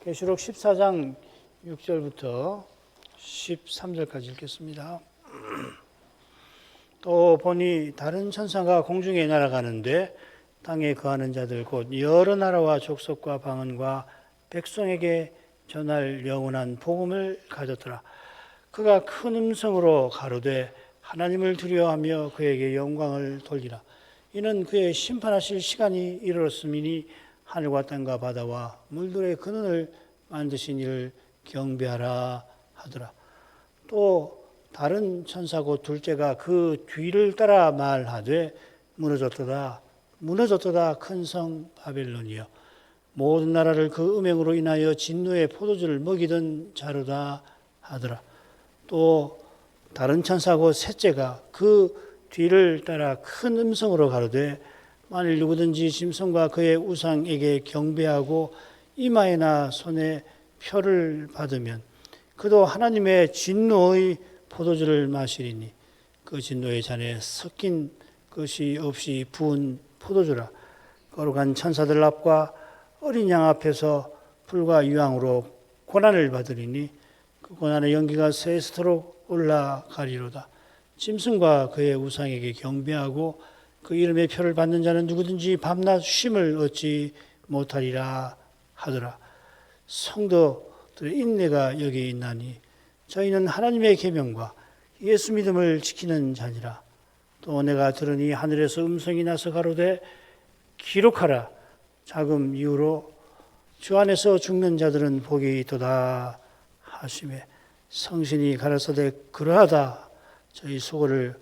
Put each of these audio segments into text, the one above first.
계시록 14장 6절부터 13절까지 읽겠습니다. 또 보니 다른 천사가 공중에 날아가는데 땅에 거하는 자들 곧 여러 나라와 족속과 방언과 백성에게 전할 영원한 복음을 가졌더라. 그가 큰 음성으로 가로되 하나님을 두려워하며 그에게 영광을 돌리라. 이는 그의 심판하실 시간이 이르렀음이니 하늘과 땅과 바다와 물들의 근원을 만드신 이를 경배하라 하더라. 또 다른 천사 곧 둘째가 그 뒤를 따라 말하되 무너졌도다 큰 성 바벨론이여 모든 나라를 그 음행으로 인하여 진노의 포도주를 먹이던 자로다 하더라. 또 다른 천사 곧 셋째가 그 뒤를 따라 큰 음성으로 가로되 만일 누구든지 짐승과 그의 우상에게 경배하고 이마에나 손에 표를 받으면 그도 하나님의 진노의 포도주를 마시리니 그 진노의 잔에 섞인 것이 없이 부은 포도주라. 거룩한 천사들 앞과 어린 양 앞에서 불과 유황으로 고난을 받으리니 그 고난의 연기가 세스토록 올라가리로다. 짐승과 그의 우상에게 경배하고 그 이름의 표를 받는 자는 누구든지 밤낮 쉼을 얻지 못하리라 하더라. 성도들의 인내가 여기 있나니 저희는 하나님의 계명과 예수 믿음을 지키는 자니라. 또 내가 들으니 하늘에서 음성이 나서 가로되 기록하라. 자금 이후로 주 안에서 죽는 자들은 복이 있도다 하시매 성신이 가라사대 그러하다. 저희 수고를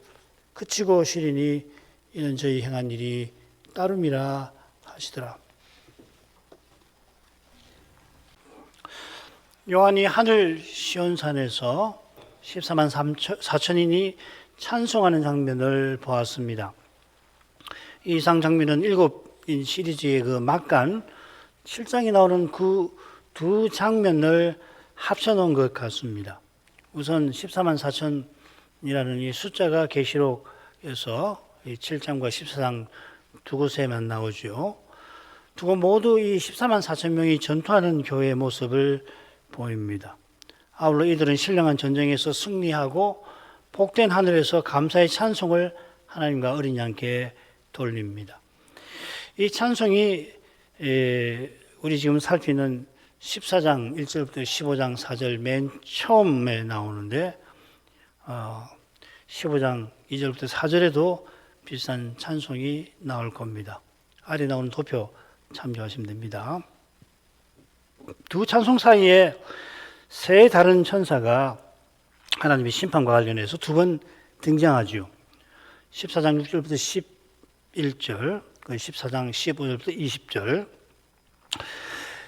그치고 쉬리니 이는 저희 행한 일이 따름이라 하시더라. 요한이 하늘 시온산에서 14만 4천인이 찬송하는 장면을 보았습니다. 이 이상 장면은 7인 시리즈의 그 막간 7장에 나오는 그 두 장면을 합쳐놓은 것 같습니다. 우선 14만 4천이라는 이 숫자가 계시록에서 7장과 14장 두 곳에만 나오죠. 두 곳 모두 이 14만 4천 명이 전투하는 교회의 모습을 보입니다. 아울러 이들은 신령한 전쟁에서 승리하고 복된 하늘에서 감사의 찬송을 하나님과 어린 양께 돌립니다. 이 찬송이 우리 지금 살피는 14장 1절부터 15장 4절 맨 처음에 나오는데 15장 2절부터 4절에도 비슷한 찬송이 나올 겁니다. 아래 나오는 도표 참조하시면 됩니다. 두 찬송 사이에 세 다른 천사가 하나님의 심판과 관련해서 두 번 등장하죠. 14장 6절부터 11절, 14장 15절부터 20절.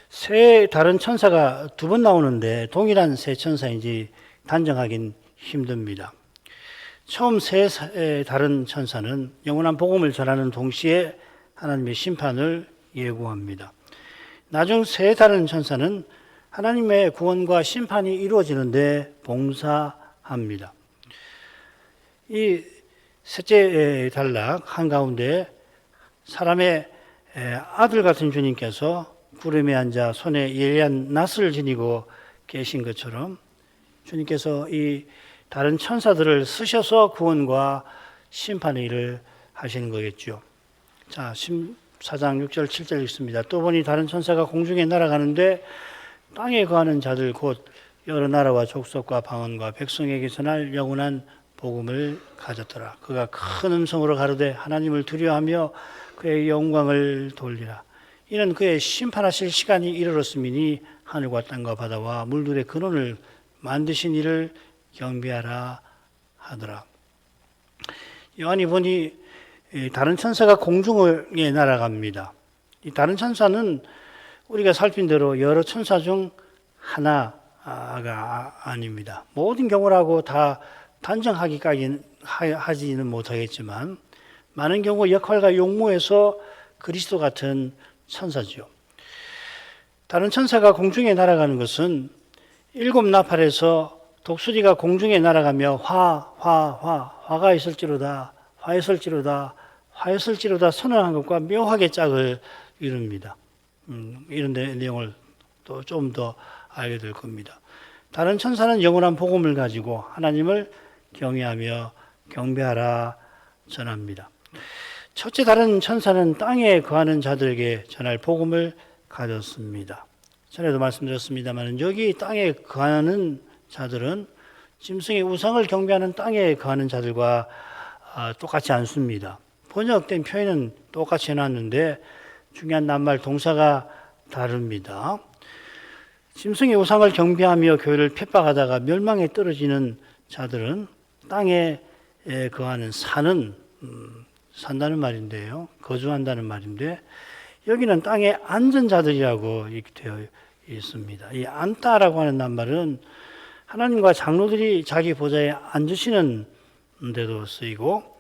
세 다른 천사가 두 번 나오는데 동일한 세 천사인지 단정하긴 힘듭니다. 처음 세 다른 천사는 영원한 복음을 전하는 동시에 하나님의 심판을 예고합니다. 나중 세 다른 천사는 하나님의 구원과 심판이 이루어지는데 봉사합니다. 이 셋째 단락 한가운데 사람의 아들 같은 주님께서 구름에 앉아 손에 예리한 낫을 지니고 계신 것처럼 주님께서 이 다른 천사들을 쓰셔서 구원과 심판의 일을 하시는 거겠죠. 자, 14장 6절 7절 읽습니다. 또 보니 다른 천사가 공중에 날아가는데 땅에 거하는 자들 곧 여러 나라와 족속과 방언과 백성에게 전할 영원한 복음을 가졌더라. 그가 큰 음성으로 가로되 하나님을 두려워하며 그의 영광을 돌리라. 이는 그의 심판하실 시간이 이르렀음이니 하늘과 땅과 바다와 물들의 근원을 만드신 이를 경배하라 하더라. 요한이 보니 다른 천사가 공중에 날아갑니다. 이 다른 천사는 우리가 살핀 대로 여러 천사 중 하나가 아닙니다. 모든 경우라고 다 단정하기까지는 하지는 못하겠지만 많은 경우 역할과 용모에서 그리스도 같은 천사죠. 다른 천사가 공중에 날아가는 것은 일곱 나팔에서 독수리가 공중에 날아가며 화가 있을지로다, 화였을지로다 선언한 것과 묘하게 짝을 이룹니다. 이런 내용을 또 좀 더 알게 될 겁니다. 다른 천사는 영원한 복음을 가지고 하나님을 경외하며 경배하라 전합니다. 첫째 다른 천사는 땅에 거하는 자들에게 전할 복음을 가졌습니다. 전에도 말씀드렸습니다만 여기 땅에 거하는 자들은 짐승의 우상을 경배하는 땅에 거하는 자들과 똑같지 않습니다. 번역된 표현은 똑같이 해놨는데 중요한 낱말 동사가 다릅니다. 짐승의 우상을 경배하며 교회를 핍박하다가 멸망에 떨어지는 자들은 땅에 거하는 산다는 말인데요. 거주한다는 말인데 여기는 땅에 앉은 자들이라고 이렇게 되어 있습니다. 이 앉다라고 하는 낱말은 하나님과 장로들이 자기 보좌에 앉으시는 데도 쓰이고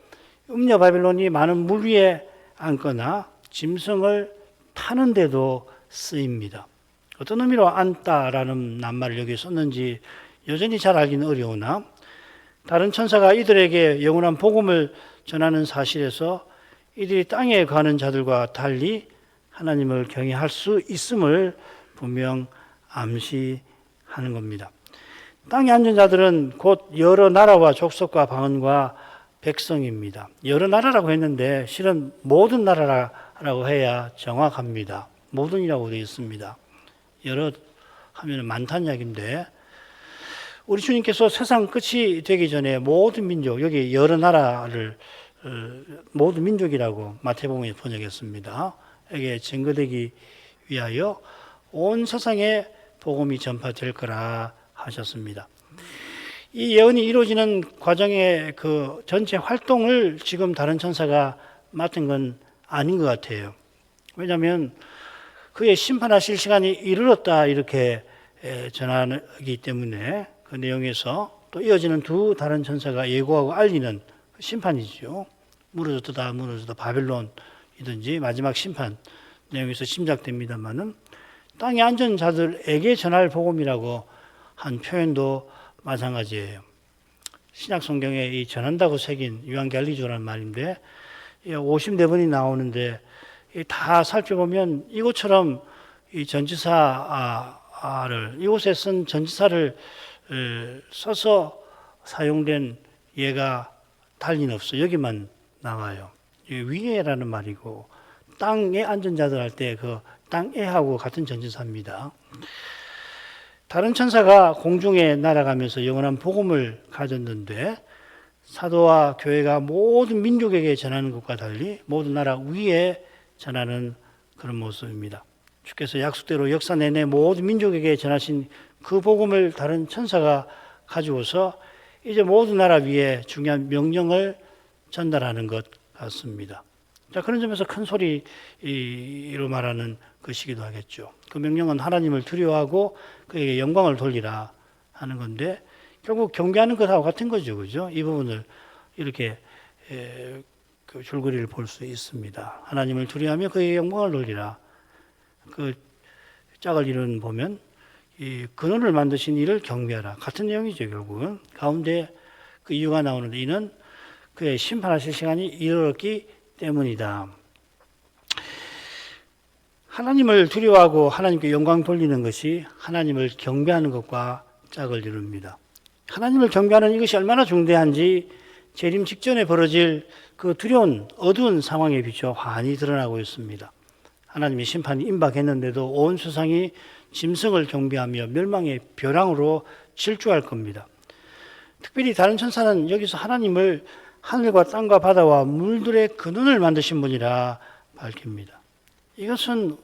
음녀 바벨론이 많은 물 위에 앉거나 짐승을 타는 데도 쓰입니다. 어떤 의미로 앉다라는 낱말을 여기 썼는지 여전히 잘 알기는 어려우나 다른 천사가 이들에게 영원한 복음을 전하는 사실에서 이들이 땅에 가는 자들과 달리 하나님을 경외할 수 있음을 분명 암시하는 겁니다. 땅에 앉은 자들은 곧 여러 나라와 족속과 방언과 백성입니다. 여러 나라라고 했는데 실은 모든 나라라고 해야 정확합니다. 모든이라고 되어 있습니다. 여러 하면 많다는 이야기인데 우리 주님께서 세상 끝이 되기 전에 모든 민족, 여기 여러 나라를 모든 민족이라고 마태복음에 번역했습니다. 에게 증거되기 위하여 온 세상에 복음이 전파될 거라 하셨습니다. 이 예언이 이루어지는 과정의 그 전체 활동을 지금 다른 천사가 맡은 건 아닌 것 같아요. 왜냐하면 그의 심판하실 시간이 이르렀다 이렇게 전하기 때문에 그 내용에서 또 이어지는 두 다른 천사가 예고하고 알리는 심판이죠. 무너졌다 바벨론이든지 마지막 심판 내용에서 짐작됩니다만은 땅에 앉은 자들에게 전할 복음이라고 한 표현도 마찬가지예요. 신약 성경에 이 전한다고 새긴 유한겔리조라는 말인데 54번이 나오는데 다 살펴보면 이것처럼 이 전지사를 이곳에 쓴 전지사를 써서 사용된 예가 달리는 없어. 여기만 나와요. 위에라는 말이고 땅에 앉은 자들 할 때 그 땅에하고 같은 전지사입니다. 다른 천사가 공중에 날아가면서 영원한 복음을 가졌는데 사도와 교회가 모든 민족에게 전하는 것과 달리 모든 나라 위에 전하는 그런 모습입니다. 주께서 약속대로 역사 내내 모든 민족에게 전하신 그 복음을 다른 천사가 가지고서 이제 모든 나라 위에 중요한 명령을 전달하는 것 같습니다. 자, 그런 점에서 큰 소리로 말하는 것이기도 하겠죠. 그 명령은 하나님을 두려워하고 그에게 영광을 돌리라 하는 건데 결국 경배하는 것하고 같은 거죠. 그죠? 이 부분을 이렇게 그 줄거리를 볼 수 있습니다. 하나님을 두려워하며 그에게 영광을 돌리라. 그 짝을 이루는 보면 이 근원을 만드신 이를 경배하라. 같은 내용이죠. 결국은 가운데 그 이유가 나오는데 이는 그의 심판하실 시간이 이르렀기 때문이다. 하나님을 두려워하고 하나님께 영광 돌리는 것이 하나님을 경배하는 것과 짝을 이룹니다. 하나님을 경배하는 이것이 얼마나 중대한지 재림 직전에 벌어질 그 두려운 어두운 상황에 비춰 환히 드러나고 있습니다. 하나님의 심판이 임박했는데도 온 세상이 짐승을 경배하며 멸망의 벼랑으로 질주할 겁니다. 특별히 다른 천사는 여기서 하나님을 하늘과 땅과 바다와 물들의 근원을 만드신 분이라 밝힙니다. 이것은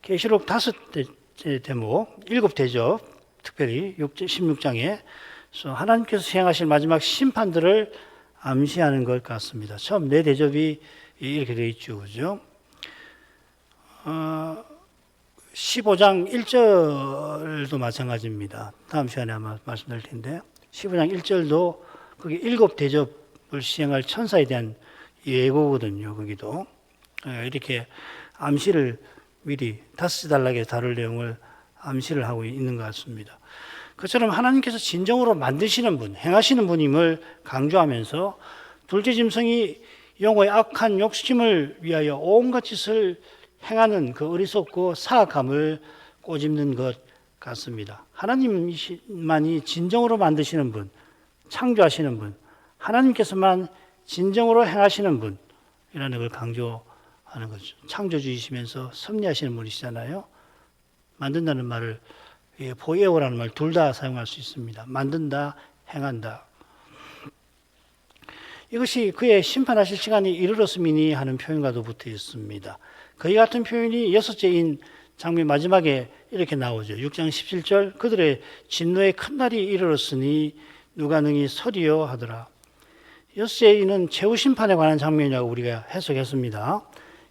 계시록 5대 대목, 7대접, 특별히 16장에 하나님께서 시행하실 마지막 심판들을 암시하는 것 같습니다. 처음 4대접이 이렇게 되어 있죠. 그죠? 15장 1절도 마찬가지입니다. 다음 시간에 아마 말씀드릴 텐데 15장 1절도 그게 7대접을 시행할 천사에 대한 예고거든요. 거기도 이렇게 암시를 미리 5단락에 다룰 내용을 암시를 하고 있는 것 같습니다. 그처럼 하나님께서 진정으로 만드시는 분, 행하시는 분임을 강조하면서 둘째 짐승이 영혼의 악한 욕심을 위하여 온갖 짓을 행하는 그 어리석고 사악함을 꼬집는 것 같습니다. 하나님만이 진정으로 만드시는 분, 창조하시는 분, 하나님께서만 진정으로 행하시는 분이라는 걸 강조하는 거죠. 창조주이시면서 섭리하시는 분이시잖아요. 만든다는 말을 포에오라는 말 둘 다 사용할 수 있습니다. 만든다, 행한다. 이것이 그의 심판하실 시간이 이르렀음이니 하는 표현과도 붙어 있습니다. 그의 같은 표현이 여섯째인 장면 마지막에 이렇게 나오죠. 6장 17절 그들의 진노의 큰 날이 이르렀으니 누가 능히 서리요 하더라. 여섯째는 최후 심판에 관한 장면이라고 우리가 해석했습니다.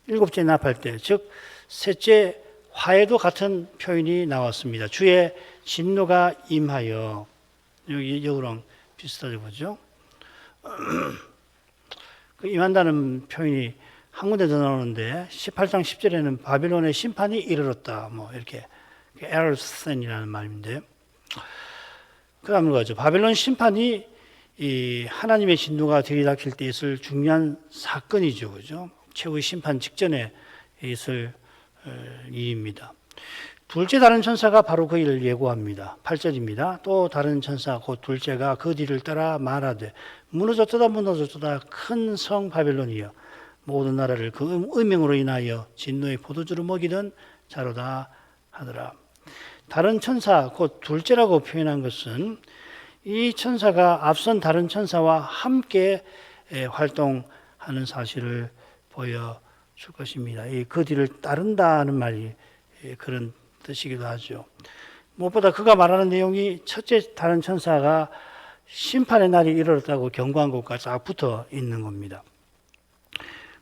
일곱째 납할 때, 즉 셋째 화에도 같은 표현이 나왔습니다. 주의 진노가 임하여. 여기 여우랑 비슷하죠, 그죠? 그 임한다는 표현이 한 군데 더 나오는데 18장 10절에는 바빌론의 심판이 이르렀다. 뭐 이렇게 에르센이라는 말인데, 그 다음으로 가죠. 바빌론 심판이 이 하나님의 진노가 들이닥칠 때 있을 중요한 사건이죠, 그죠? 최후의 심판 직전에 있을 일입니다. 둘째 다른 천사가 바로 그 일을 예고합니다. 8절입니다. 또 다른 천사 곧 둘째가 그 뒤를 따라 말하되 무너졌도다 무너졌도다 큰 성 바빌론이여 모든 나라를 그 음행으로 인하여 진노의 포도주를 먹이던 자로다 하더라. 다른 천사 곧 둘째라고 표현한 것은 이 천사가 앞선 다른 천사와 함께 활동하는 사실을 보여줄 것입니다. 그 뒤를 따른다는 말이 그런 뜻이기도 하죠. 무엇보다 그가 말하는 내용이 첫째 다른 천사가 심판의 날이 이르렀다고 경고한 것과 쫙 붙어 있는 겁니다.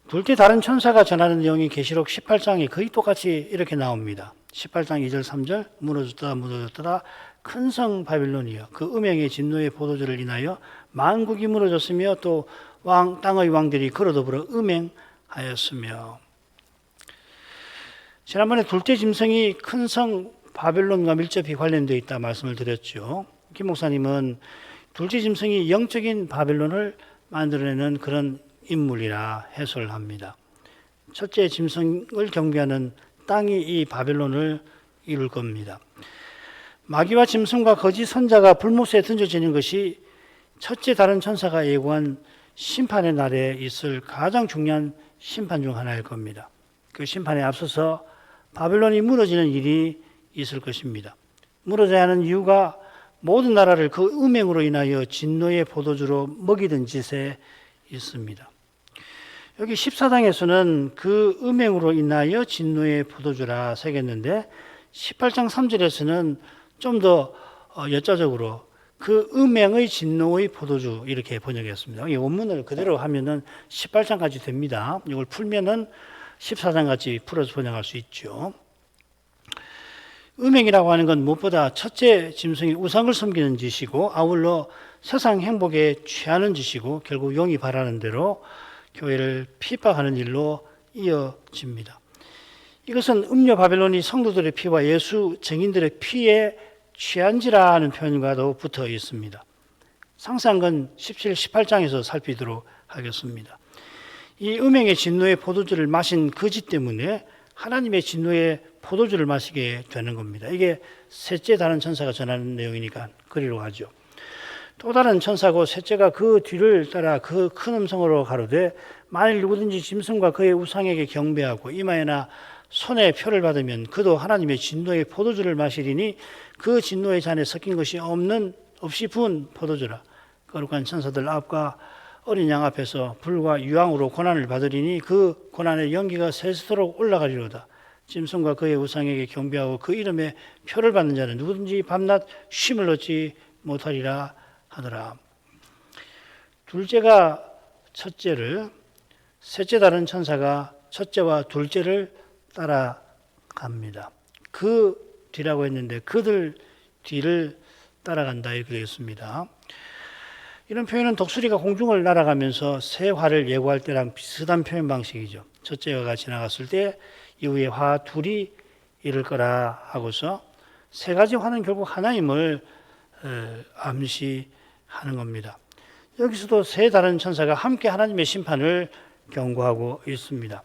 둘째 다른 천사가 전하는 내용이 계시록 18장에 거의 똑같이 이렇게 나옵니다. 18장 2절 3절 무너졌다 무너졌다 큰 성 바빌론이여 그 음행의 진노의 포도주를 인하여 만국이 무너졌으며 또 땅의 왕들이 그로 더불어 음행하였으며. 지난번에 둘째 짐승이 큰 성 바빌론과 밀접히 관련되어 있다 말씀을 드렸죠. 김 목사님은 둘째 짐승이 영적인 바빌론을 만들어내는 그런 인물이라 해석을 합니다. 첫째 짐승을 경비하는 땅이 이 바빌론을 이룰 겁니다. 마귀와 짐승과 거짓 선자가 불못에 던져지는 것이 첫째 다른 천사가 예고한 심판의 날에 있을 가장 중요한 심판 중 하나일 겁니다. 그 심판에 앞서서 바빌론이 무너지는 일이 있을 것입니다. 무너져야 하는 이유가 모든 나라를 그 음행으로 인하여 진노의 포도주로 먹이던 짓에 있습니다. 여기 14장에서는 그 음행으로 인하여 진노의 포도주라 새겼는데 18장 3절에서는 좀 더 여자적으로 그 음행의 진노의 포도주 이렇게 번역했습니다. 이 원문을 그대로 하면은 18장까지 됩니다. 이걸 풀면은 14장까지 풀어서 번역할 수 있죠. 음행이라고 하는 건 무엇보다 첫째 짐승이 우상을 섬기는 짓이고 아울러 세상 행복에 취하는 짓이고 결국 용이 바라는 대로 교회를 핍박하는 일로 이어집니다. 이것은 음녀 바벨론이 성도들의 피와 예수 증인들의 피에 취한지라 하는 표현과도 붙어 있습니다. 상세한 건 17, 18장에서 살피도록 하겠습니다. 이 음행의 진노의 포도주를 마신 그 짓 때문에 하나님의 진노의 포도주를 마시게 되는 겁니다. 이게 셋째 다른 천사가 전하는 내용이니까 그리로 하죠. 또 다른 천사고 셋째가 그 뒤를 따라 그 큰 음성으로 가로되 만일 누구든지 짐승과 그의 우상에게 경배하고 이마에나 손에 표를 받으면 그도 하나님의 진노의 포도주를 마시리니 그 진노의 잔에 섞인 것이 없이 부은 포도주라. 거룩한 천사들 앞과 어린 양 앞에서 불과 유황으로 고난을 받으리니 그 고난의 연기가 새스도록 올라가리로다. 짐승과 그의 우상에게 경배하고 그 이름에 표를 받는 자는 누구든지 밤낮 쉼을 얻지 못하리라 하더라. 둘째가 첫째를, 셋째 다른 천사가 첫째와 둘째를 따라갑니다. 그 뒤라고 했는데 그들 뒤를 따라간다 이렇게 되겠습니다. 이런 표현은 독수리가 공중을 날아가면서 새 화를 예고할 때랑 비슷한 표현 방식이죠. 첫째가 지나갔을 때 이후에 화 둘이 이를 거라 하고서 세 가지 화는 결국 하나님을 암시하는 겁니다. 여기서도 세 다른 천사가 함께 하나님의 심판을 경고하고 있습니다.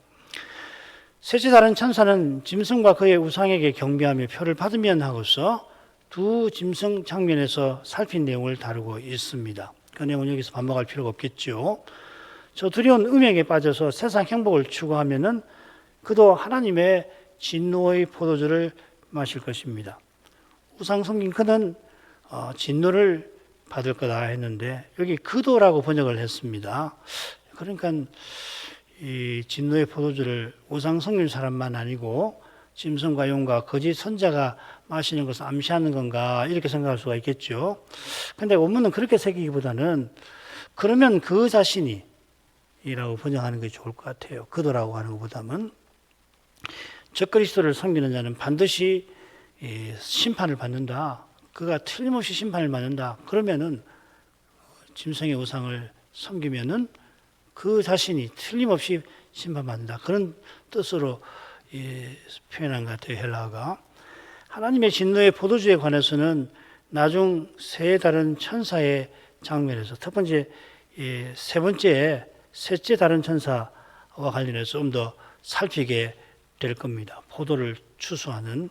셋째 다른 천사는 짐승과 그의 우상에게 경배하며 표를 받으면 하고서 두 짐승 장면에서 살핀 내용을 다루고 있습니다. 그 내용은 여기서 반복할 필요가 없겠죠. 저 두려운 음행에 빠져서 세상 행복을 추구하면은 그도 하나님의 진노의 포도주를 마실 것입니다. 우상 섬긴 그는 진노를 받을 거다 했는데 여기 그도라고 번역을 했습니다. 그러니까 이 진노의 포도주를 우상 섬긴 사람만 아니고 짐승과 용과 거짓 선자가 마시는 것을 암시하는 건가 이렇게 생각할 수가 있겠죠. 근데 원문은 그렇게 새기기보다는 그러면 그 자신이 이라고 번역하는 게 좋을 것 같아요. 그도라고 하는 것보다는 적그리스도를 섬기는 자는 반드시 심판을 받는다. 그가 틀림없이 심판을 받는다. 그러면은 짐승의 우상을 섬기면은 그 자신이 틀림없이 심판받는다. 그런 뜻으로 표현한 것 같아요. 헬라어가. 하나님의 진노의 포도주에 관해서는 나중 세 다른 천사의 장면에서 첫 번째, 세 번째, 셋째 다른 천사와 관련해서 좀 더 살피게 될 겁니다. 포도를 추수하는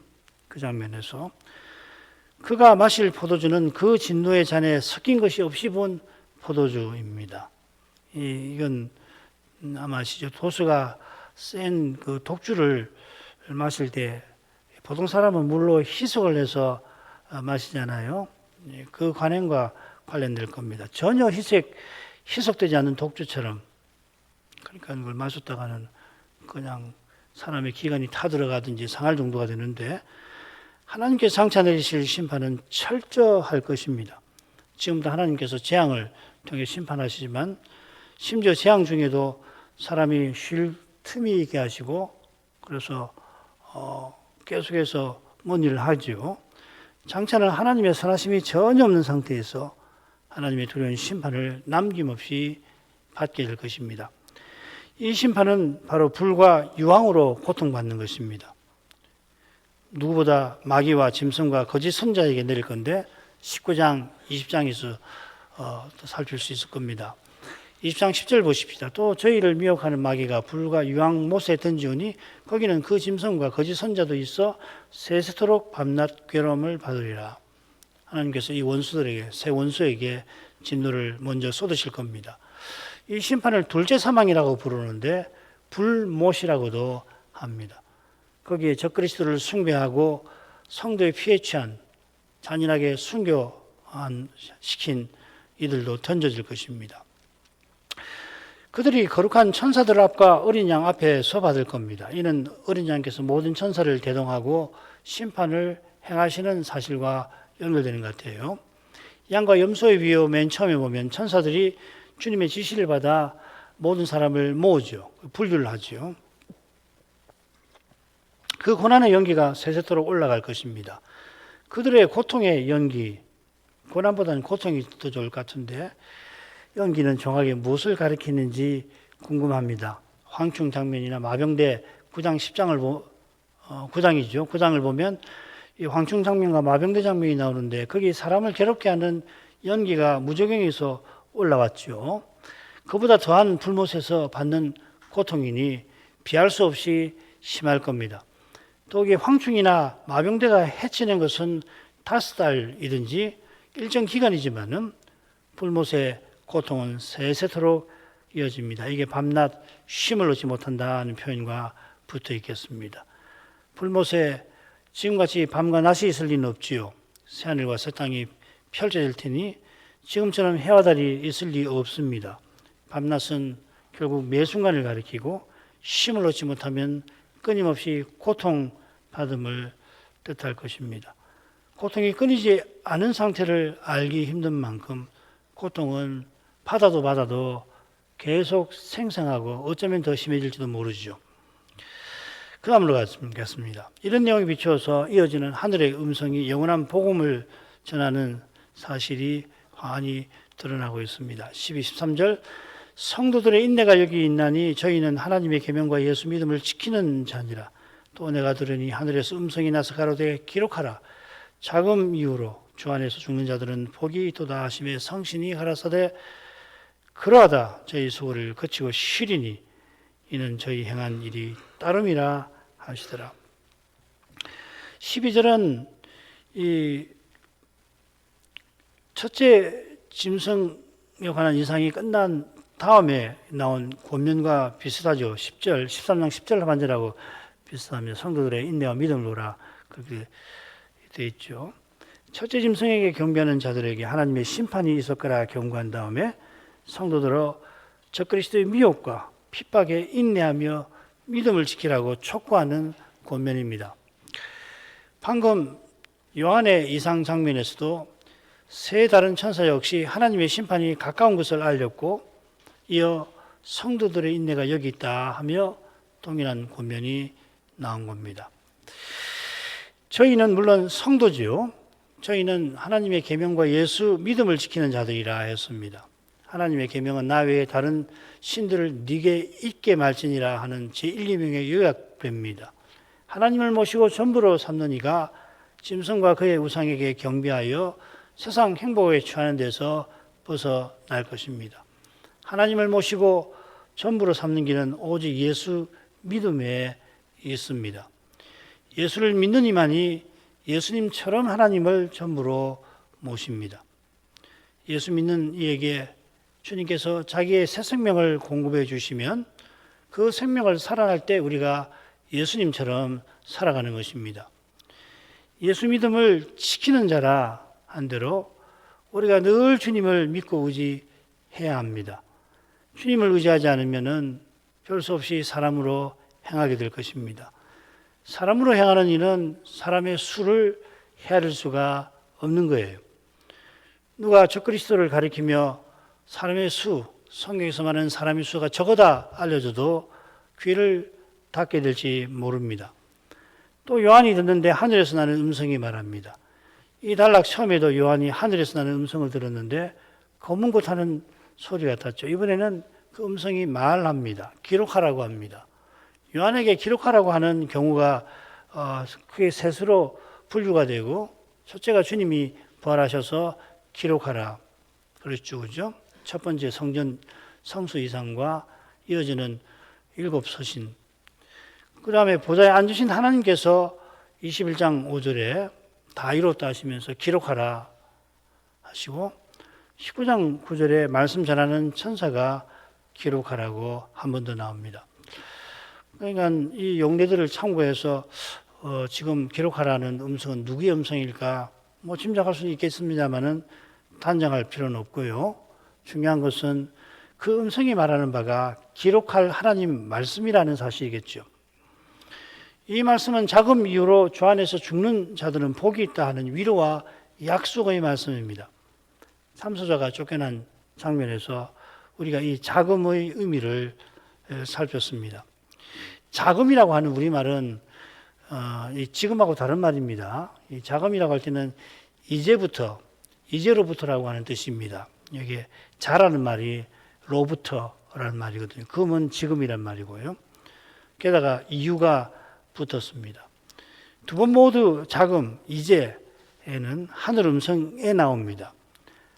그 장면에서. 그가 마실 포도주는 그 진노의 잔에 섞인 것이 없이 본 포도주입니다. 이건 아마 아시죠? 도수가 센 그 독주를 마실 때 보통 사람은 물로 희석을 해서 마시잖아요. 그 관행과 관련될 겁니다. 전혀 희석되지 않는 독주처럼, 그러니까 그걸 마셨다가는 그냥 사람의 기관이 타들어가든지 상할 정도가 되는데 하나님께서 장차 내리실 심판은 철저할 것입니다. 지금도 하나님께서 재앙을 통해 심판하시지만 심지어 재앙 중에도 사람이 쉴 틈이 있게 하시고 그래서 계속해서 뭔 일을 하죠. 장차는 하나님의 선하심이 전혀 없는 상태에서 하나님의 두려운 심판을 남김없이 받게 될 것입니다. 이 심판은 바로 불과 유황으로 고통받는 것입니다. 누구보다 마귀와 짐승과 거짓 선자에게 내릴 건데 19장, 20장에서 살필 수 있을 겁니다. 20장 10절 보십시다. 또 저희를 미혹하는 마귀가 불과 유황 못에 던지오니 거기는 그 짐승과 거짓 선자도 있어 세세토록 밤낮 괴로움을 받으리라. 하나님께서 이 원수들에게, 새 원수에게 진노를 먼저 쏟으실 겁니다. 이 심판을 둘째 사망이라고 부르는데 불못이라고도 합니다. 거기에 적그리스도를 숭배하고 성도의 피해 취한 잔인하게 순교시킨 이들도 던져질 것입니다. 그들이 거룩한 천사들 앞과 어린 양 앞에서 받을 겁니다. 이는 어린 양께서 모든 천사를 대동하고 심판을 행하시는 사실과 연결되는 것 같아요. 양과 염소의 비유 맨 처음에 보면 천사들이 주님의 지시를 받아 모든 사람을 모으죠. 분류를 하죠. 그 고난의 연기가 세세토록 올라갈 것입니다. 그들의 고통의 연기, 고난보다는 고통이 더 좋을 것 같은데 연기는 정확하게 무엇을 가리키는지 궁금합니다. 황충 장면이나 마병대 9장 10장을 9장이죠. 9장을 보면 이 황충 장면과 마병대 장면이 나오는데 거기 사람을 괴롭게 하는 연기가 무저경에서 올라왔죠. 그보다 더한 불못에서 받는 고통이니 비할 수 없이 심할 겁니다. 또 이게 황충이나 마병대가 해치는 것은 5달이든지 일정 기간이지만은 불못의 고통은 세세토록 이어집니다. 이게 밤낮 쉼을 얻지 못한다는 표현과 붙어 있겠습니다. 불못에 지금같이 밤과 낮이 있을 리는 없지요. 새하늘과 새 땅이 펼쳐질 테니 지금처럼 해와 달이 있을 리 없습니다. 밤낮은 결국 매 순간을 가리키고 쉼을 얻지 못하면 끊임없이 고통받음을 뜻할 것입니다. 고통이 끊이지 않은 상태를 알기 힘든 만큼 고통은 받아도 계속 생생하고 어쩌면 더 심해질지도 모르죠. 그 다음으로 가겠습니다. 이런 내용에 비추어서 이어지는 하늘의 음성이 영원한 복음을 전하는 사실이 환히 드러나고 있습니다. 12, 13절 성도들의 인내가 여기 있나니 저희는 하나님의 계명과 예수 믿음을 지키는 자니라. 또 내가 들으니 하늘에서 음성이 나서 가로되 기록하라. 자금 이후로 주 안에서 죽는 자들은 복이 있도다 하심에 성신이 가라사대 그러하다 저희 수고를 거치고 쉬리니 이는 저희 행한 일이 따름이라 하시더라. 12절은 이 첫째 짐승에 관한 이상이 끝난 다음에 나온 권면과 비슷하죠. 10절, 13장 10절 하반절하고 비슷하며 성도들의 인내와 믿음을 놓으라 그렇게 되어 있죠. 첫째 짐승에게 경배하는 자들에게 하나님의 심판이 있을 거라 경고한 다음에 성도들로 적그리스도의 미혹과 핍박에 인내하며 믿음을 지키라고 촉구하는 권면입니다. 방금 요한의 이상 장면에서도 세 다른 천사 역시 하나님의 심판이 가까운 것을 알렸고 이어 성도들의 인내가 여기 있다 하며 동일한 권면이 나온 겁니다. 저희는 물론 성도지요. 저희는 하나님의 계명과 예수 믿음을 지키는 자들이라 했습니다. 하나님의 계명은 나 외에 다른 신들을 네게 있게 말지니라 하는 제1, 2명의 요약됩니다. 하나님을 모시고 전부로 삼는 이가 짐승과 그의 우상에게 경배하여 세상 행복에 취하는 데서 벗어날 것입니다. 하나님을 모시고 전부로 삼는 길은 오직 예수 믿음에 있습니다. 예수를 믿는 이만이 예수님처럼 하나님을 전부로 모십니다. 예수 믿는 이에게 주님께서 자기의 새 생명을 공급해 주시면 그 생명을 살아갈 때 우리가 예수님처럼 살아가는 것입니다. 예수 믿음을 지키는 자라 한 대로 우리가 늘 주님을 믿고 의지해야 합니다. 주님을 의지하지 않으면 별 수 없이 사람으로 행하게 될 것입니다. 사람으로 행하는 이는 사람의 수를 헤아릴 수가 없는 거예요. 누가 적그리스도를 가리키며 사람의 수, 성경에서 말하는 사람의 수가 적어다 알려줘도 귀를 닫게 될지 모릅니다. 또 요한이 듣는데 하늘에서 나는 음성이 말합니다. 이 단락 처음에도 요한이 하늘에서 나는 음성을 들었는데 검은 것 하는 소리 같았죠. 이번에는 그 음성이 말합니다. 기록하라고 합니다. 요한에게 기록하라고 하는 경우가 크게 셋으로 분류가 되고 첫째가 주님이 부활하셔서 기록하라 그랬죠. 그죠? 첫 번째 성전 성수 이상과 이어지는 7 서신. 그 다음에 보좌에 앉으신 하나님께서 21장 5절에 다 이뤘다 하시면서 기록하라 하시고 19장 9절에 말씀 전하는 천사가 기록하라고 한 번 더 나옵니다. 그러니까 이 용례들을 참고해서 지금 기록하라는 음성은 누구의 음성일까? 뭐 짐작할 수는 있겠습니다만은 단정할 필요는 없고요. 중요한 것은 그 음성이 말하는 바가 기록할 하나님 말씀이라는 사실이겠죠. 이 말씀은 자금 이후로 주 안에서 죽는 자들은 복이 있다 하는 위로와 약속의 말씀입니다. 참소자가 쫓겨난 장면에서 우리가 이 자금의 의미를 살폈습니다. 자금이라고 하는 우리말은 지금하고 다른 말입니다. 이 자금이라고 할 때는 이제로부터라고 하는 뜻입니다. 여기에 자라는 말이 로부터라는 말이거든요. 금은 지금이란 말이고요. 게다가 이유가 붙었습니다. 두 번 모두 자금, 이제에는 하늘 음성에 나옵니다.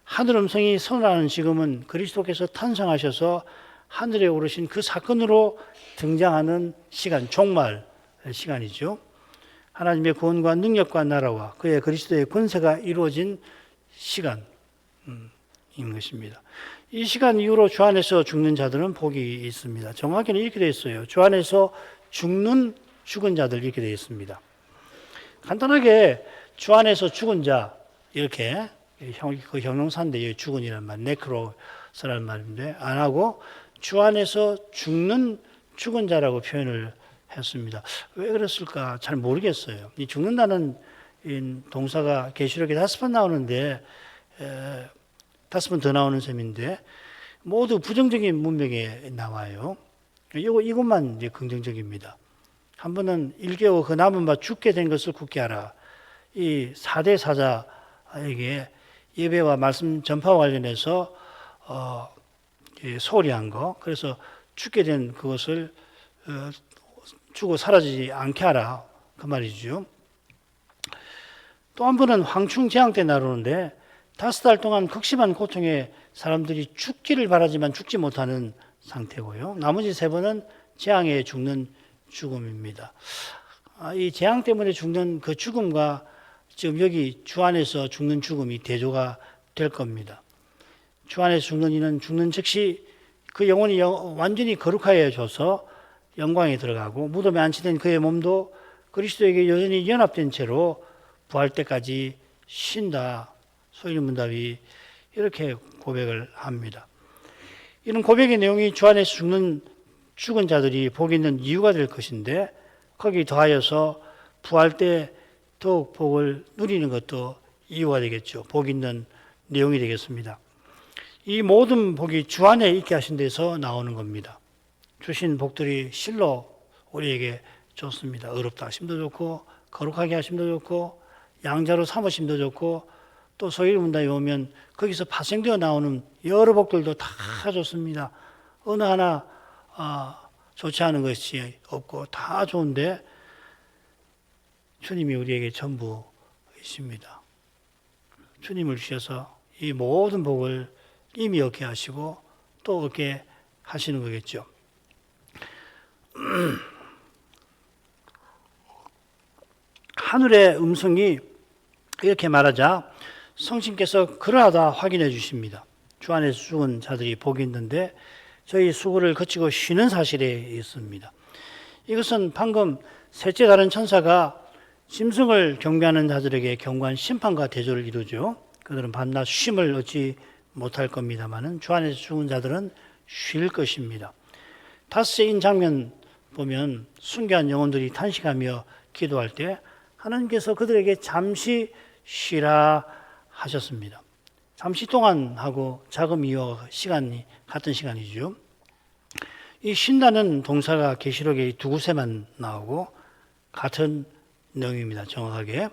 하늘 음성이 선언하는 지금은 그리스도께서 탄생하셔서 하늘에 오르신 그 사건으로 등장하는 시간, 종말 시간이죠. 하나님의 구원과 능력과 나라와 그의 그리스도의 권세가 이루어진 시간인 것입니다. 이 시간 이후로 주 안에서 죽는 자들은 복이 있습니다. 정확히는 이렇게 되어 있어요. 주 안에서 죽은 자들 이렇게 되어 있습니다. 간단하게 주 안에서 죽은 자 이렇게 그 형용사인데 죽은이란 말, 네크로스라는 말인데 안 하고 주 안에서 죽는 자라고 표현을 했습니다. 왜 그랬을까 잘 모르겠어요. 이 죽는다는 동사가 계시록에 5번 나오는데 5번 더 나오는 셈인데 모두 부정적인 문맥에 나와요. 이것만 이제 긍정적입니다. 한 번은 일개오 그 남은 바 죽게 된 것을 굳게 하라. 이 4대 사자에게 예배와 말씀 전파와 관련해서 소리한 거. 그래서 죽게 된 그것을 죽어 사라지지 않게 하라. 그 말이죠. 또 한 번은 황충 재앙 때 나오는데 5달 동안 극심한 고통에 사람들이 죽기를 바라지만 죽지 못하는 상태고요. 나머지 3번은 재앙에 죽는 죽음입니다. 이 재앙 때문에 죽는 그 죽음과 지금 여기 주 안에서 죽는 죽음이 대조가 될 겁니다. 주 안에서 죽는 이는 죽는 즉시 그 영혼이 완전히 거룩하여져서 영광에 들어가고 무덤에 안치된 그의 몸도 그리스도에게 여전히 연합된 채로 부활 때까지 쉰다. 소위 문답이 이렇게 고백을 합니다. 이런 고백의 내용이 주 안에서 죽은 자들이 복이 있는 이유가 될 것인데 거기 더하여서 부활 때 더욱 복을 누리는 것도 이유가 되겠죠. 복 있는 내용이 되겠습니다. 이 모든 복이 주 안에 있게 하신 데서 나오는 겁니다. 주신 복들이 실로 우리에게 좋습니다. 의롭다 하심도 좋고 거룩하게 하심도 좋고 양자로 삼으심도 좋고 또 소위 문답에 오면 거기서 파생되어 나오는 여러 복들도 다 좋습니다. 어느 하나 좋지 않은 것이 없고 다 좋은데 주님이 우리에게 전부이십니다. 주님을 주셔서 이 모든 복을 이미 얻게 하시고 또 얻게 하시는 거겠죠. 하늘의 음성이 이렇게 말하자 성신께서 그러하다 확인해 주십니다. 주 안에서 죽은 자들이 복이 있는데 저희 수고를 거치고 쉬는 사실에 있습니다. 이것은 방금 셋째 다른 천사가 짐승을 경배하는 자들에게 경고한 심판과 대조를 이루죠. 그들은 밤낮 쉼을 얻지 못할 겁니다만은 주 안에서 죽은 자들은 쉴 것입니다. 다섯째인 장면 보면 순교한 영혼들이 탄식하며 기도할 때 하나님께서 그들에게 잠시 쉬라 하셨습니다. 잠시 동안 하고 자금 이어 시간이 같은 시간이죠. 이 쉰다는 동사가 계시록에 두 곳에만 나오고 같은 내용입니다. 정확하게.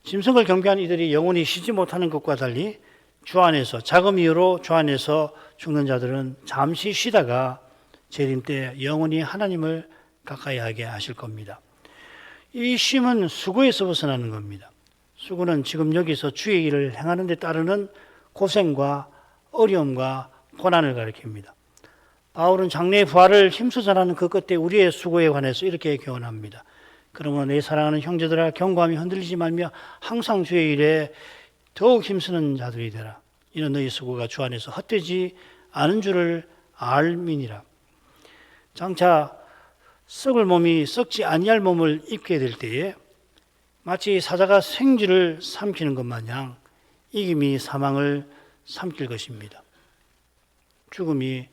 짐승을 경배한 이들이 영원히 쉬지 못하는 것과 달리 주 안에서 자금 이유로 주 안에서 죽는 자들은 잠시 쉬다가 재림 때 영원히 하나님을 가까이 하게 하실 겁니다. 이 쉼은 수고에서 벗어나는 겁니다. 수고는 지금 여기서 주의 일을 행하는 데 따르는 고생과 어려움과 고난을 가리킵니다. 바울은 장래의 부활을 힘써 전하는 그 끝에 우리의 수고에 관해서 이렇게 교훈합니다. 그러므로 내 사랑하는 형제들아 경고하며 흔들리지 말며 항상 주의 일에 더욱 힘쓰는 자들이 되라. 이는 너희 수고가 주 안에서 헛되지 않은 줄을 알미니라. 장차 썩을 몸이 썩지 아니할 몸을 입게 될 때에 마치 사자가 생쥐를 삼키는 것 마냥 이김이 사망을 삼킬 것입니다. 죽음이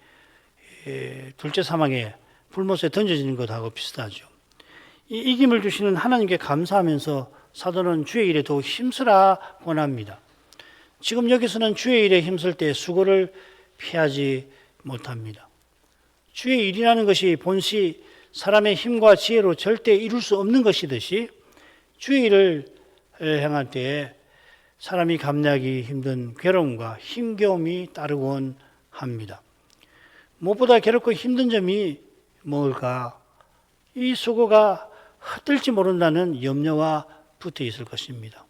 둘째 사망에 불못에 던져지는 것하고 비슷하죠. 이 이김을 주시는 하나님께 감사하면서 사도는 주의 일에 더욱 힘쓰라 권합니다. 지금 여기서는 주의 일에 힘쓸 때 수고를 피하지 못합니다. 주의 일이라는 것이 본시 사람의 힘과 지혜로 절대 이룰 수 없는 것이듯이 주의 일을 행할 때에 사람이 감내하기 힘든 괴로움과 힘겨움이 따르곤 합니다. 무엇보다 괴롭고 힘든 점이 뭘까? 이 수고가 헛될지 모른다는 염려와 붙어 있을 것입니다.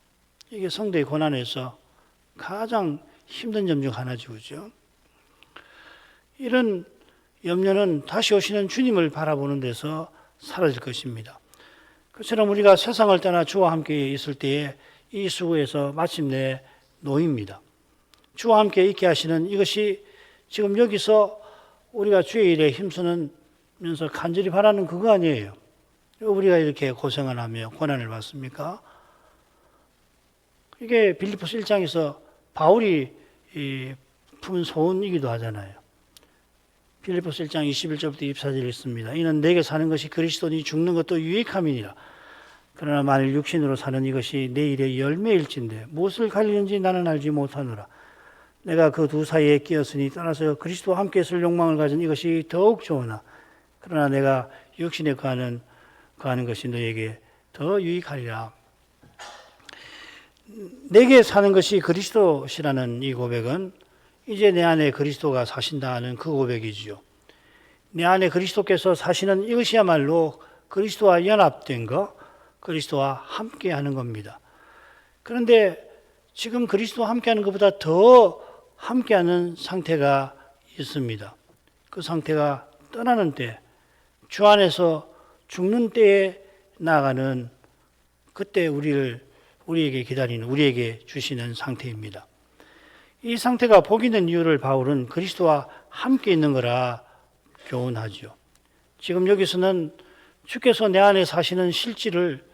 이게 성도의 고난에서 가장 힘든 점 중 하나죠. 그죠? 이런 염려는 다시 오시는 주님을 바라보는 데서 사라질 것입니다. 그처럼 우리가 세상을 떠나 주와 함께 있을 때에 이 수고에서 마침내 놓입니다. 주와 함께 있게 하시는 이것이 지금 여기서 우리가 주의 일에 힘쓰면서 간절히 바라는 그거 아니에요. 우리가 이렇게 고생을 하며 고난을 받습니까? 이게 빌립보서 1장에서 바울이 푼 소원이기도 하잖아요. 빌립보서 1장 21절부터 24절 있습니다. 이는 내게 사는 것이 그리스도니 죽는 것도 유익함이니라. 그러나 만일 육신으로 사는 이것이 내 일의 열매일진데 무엇을 갈리는지 나는 알지 못하노라. 내가 그 두 사이에 끼었으니 떠나서 그리스도와 함께 있을 욕망을 가진 이것이 더욱 좋으나 그러나 내가 육신에 거하는 것이 너에게 더 유익하리라. 내게 사는 것이 그리스도시라는 이 고백은 이제 내 안에 그리스도가 사신다는 그 고백이지요. 내 안에 그리스도께서 사시는 이것이야말로 그리스도와 연합된 것, 그리스도와 함께하는 겁니다. 그런데 지금 그리스도와 함께하는 것보다 더 함께하는 상태가 있습니다. 그 상태가 떠나는 때 주 안에서 죽는 때에 나아가는 그때 우리에게 기다리는, 우리에게 주시는 상태입니다. 이 상태가 복이 있는 이유를 바울은 그리스도와 함께 있는 거라 교훈하죠. 지금 여기서는 주께서 내 안에 사시는 실질을,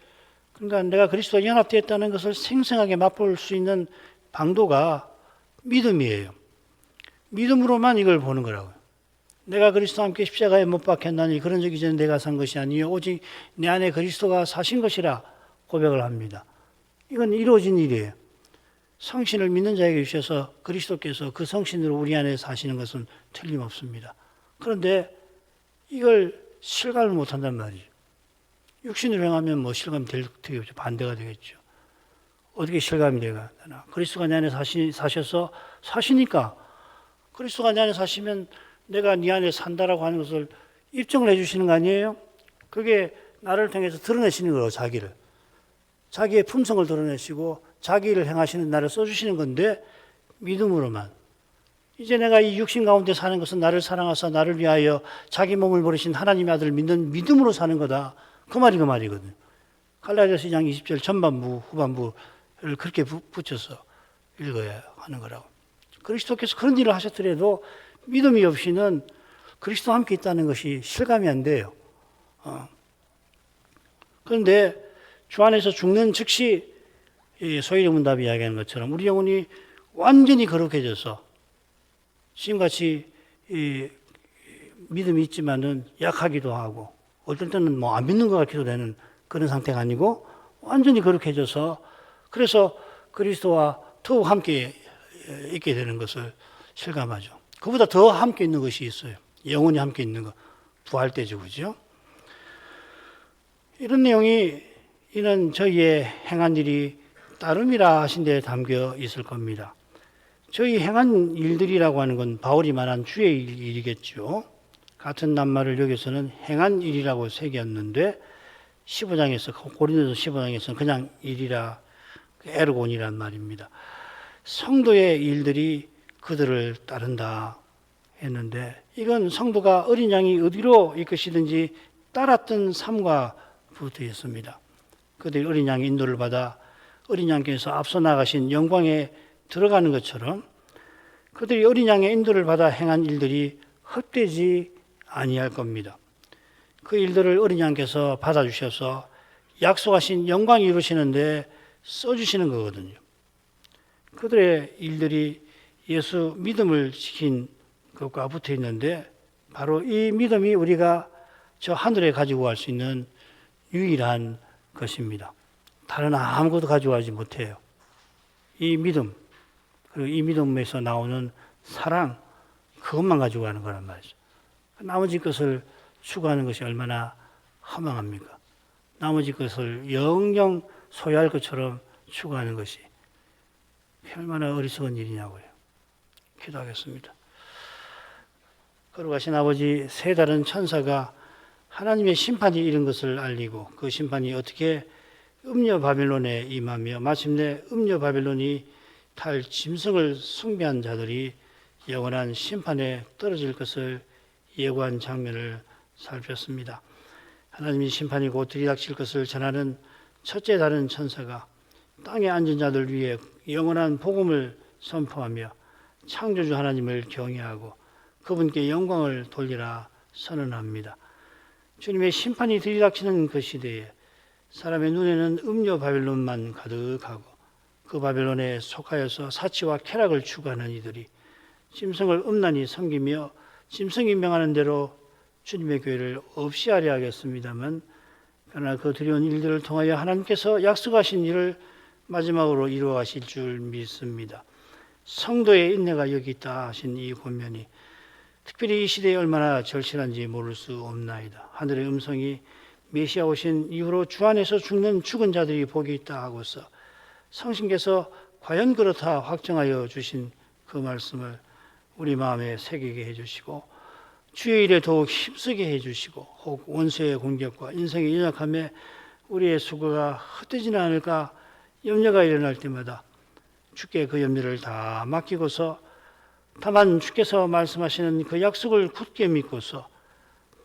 그러니까 내가 그리스도와 연합되었다는 것을 생생하게 맛볼 수 있는 방도가 믿음이에요. 믿음으로만 이걸 보는 거라고요. 내가 그리스도와 함께 십자가에 못 박혔나니 그런 적이 전에 내가 산 것이 아니요 오직 내 안에 그리스도가 사신 것이라 고백을 합니다. 이건 이루어진 일이에요. 성신을 믿는 자에게 주셔서 그리스도께서 그 성신으로 우리 안에 사시는 것은 틀림없습니다. 그런데 이걸 실감을 못한단 말이죠. 육신으로 행하면 뭐 실감이 될 게 없죠. 반대가 되겠죠. 어떻게 실감이 되나? 그리스도가 내 안에 사셔서 사시니까 그리스도가 내 안에 사시면 내가 네 안에 산다라고 하는 것을 입증을 해주시는 거 아니에요? 그게 나를 통해서 드러내시는 거예요. 자기의 품성을 드러내시고 자기 일을 행하시는 나를 써주시는 건데 믿음으로만. 이제 내가 이 육신 가운데 사는 것은 나를 사랑하사 나를 위하여 자기 몸을 버리신 하나님의 아들을 믿는 믿음으로 사는 거다. 그 말이거든요. 갈라디아서 2장 20절 전반부 후반부를 그렇게 붙여서 읽어야 하는 거라고. 그리스도께서 그런 일을 하셨더라도 믿음이 없이는 그리스도와 함께 있다는 것이 실감이 안 돼요. 그런데 주 안에서 죽는 즉시 소위 문답이 이야기하는 것처럼 우리 영혼이 완전히 거룩해져서 지금같이 믿음이 있지만은 약하기도 하고 어떨 때는 뭐 안 믿는 것 같기도 되는 그런 상태가 아니고 완전히 거룩해져서 그래서 그리스도와 더욱 함께 있게 되는 것을 실감하죠. 그보다 더 함께 있는 것이 있어요. 영원히 함께 있는 것. 부활 때죠. 그죠? 이런 내용이 이는 저희의 행한 일이 따름이라 하신 데 담겨 있을 겁니다. 저희 행한 일들이라고 하는 건 바울이 말한 주의 일이겠죠. 같은 낱말을 여기서는 행한 일이라고 새겼는데 15장에서 고린도서 15장에서는 그냥 일이라 에르곤이란 말입니다. 성도의 일들이 그들을 따른다 했는데 이건 성도가 어린 양이 어디로 이끄시든지 따랐던 삶과 붙어 있습니다. 그들이 어린 양의 인도를 받아 어린 양께서 앞서 나가신 영광에 들어가는 것처럼 그들이 어린 양의 인도를 받아 행한 일들이 헛되지 아니할 겁니다. 그 일들을 어린 양께서 받아주셔서 약속하신 영광이 이루시는데 써주시는 거거든요. 그들의 일들이 예수 믿음을 지킨 것과 붙어 있는데 바로 이 믿음이 우리가 저 하늘에 가지고 갈 수 있는 유일한 것입니다. 다른 아무것도 가져가지 못해요. 이 믿음, 그리고 이 믿음에서 나오는 사랑, 그것만 가지고 가는 거란 말이죠. 나머지 것을 추구하는 것이 얼마나 허망합니까? 나머지 것을 영영 소유할 것처럼 추구하는 것이 얼마나 어리석은 일이냐고요. 기도하겠습니다. 걸어가신 아버지, 세 다른 천사가 하나님의 심판이 이른 것을 알리고 그 심판이 어떻게 음녀 바벨론에 임하며 마침내 음녀 바벨론이 탈 짐승을 숭배한 자들이 영원한 심판에 떨어질 것을 예고한 장면을 살폈습니다. 하나님이 심판이 곧 들이닥칠 것을 전하는 첫째 다른 천사가 땅에 앉은 자들 위해 영원한 복음을 선포하며 창조주 하나님을 경외하고 그분께 영광을 돌리라 선언합니다. 주님의 심판이 들이닥치는 그 시대에 사람의 눈에는 음녀 바벨론만 가득하고 그 바벨론에 속하여서 사치와 쾌락을 추구하는 이들이 짐승을 음란히 섬기며 짐승이 명하는 대로 주님의 교회를 없이 하려 하겠습니다만 그러나 그 두려운 일들을 통하여 하나님께서 약속하신 일을 마지막으로 이루어 가실 줄 믿습니다. 성도의 인내가 여기 있다 하신 이 권면이 특별히 이 시대에 얼마나 절실한지 모를 수 없나이다. 하늘의 음성이 메시아 오신 이후로 주 안에서 죽는 죽은 자들이 복이 있다 하고서 성신께서 과연 그렇다 확정하여 주신 그 말씀을 우리 마음에 새기게 해주시고 주의 일에 더욱 힘쓰게 해주시고 혹 원수의 공격과 인생의 연약함에 우리의 수고가 헛되지는 않을까 염려가 일어날 때마다 주께 그 염려를 다 맡기고서 다만 주께서 말씀하시는 그 약속을 굳게 믿고서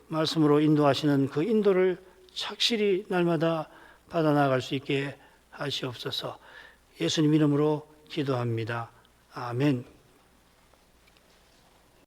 말씀으로 인도하시는 그 인도를 착실히 날마다 받아 나갈 수 있게 하시옵소서. 예수님 이름으로 기도합니다. 아멘.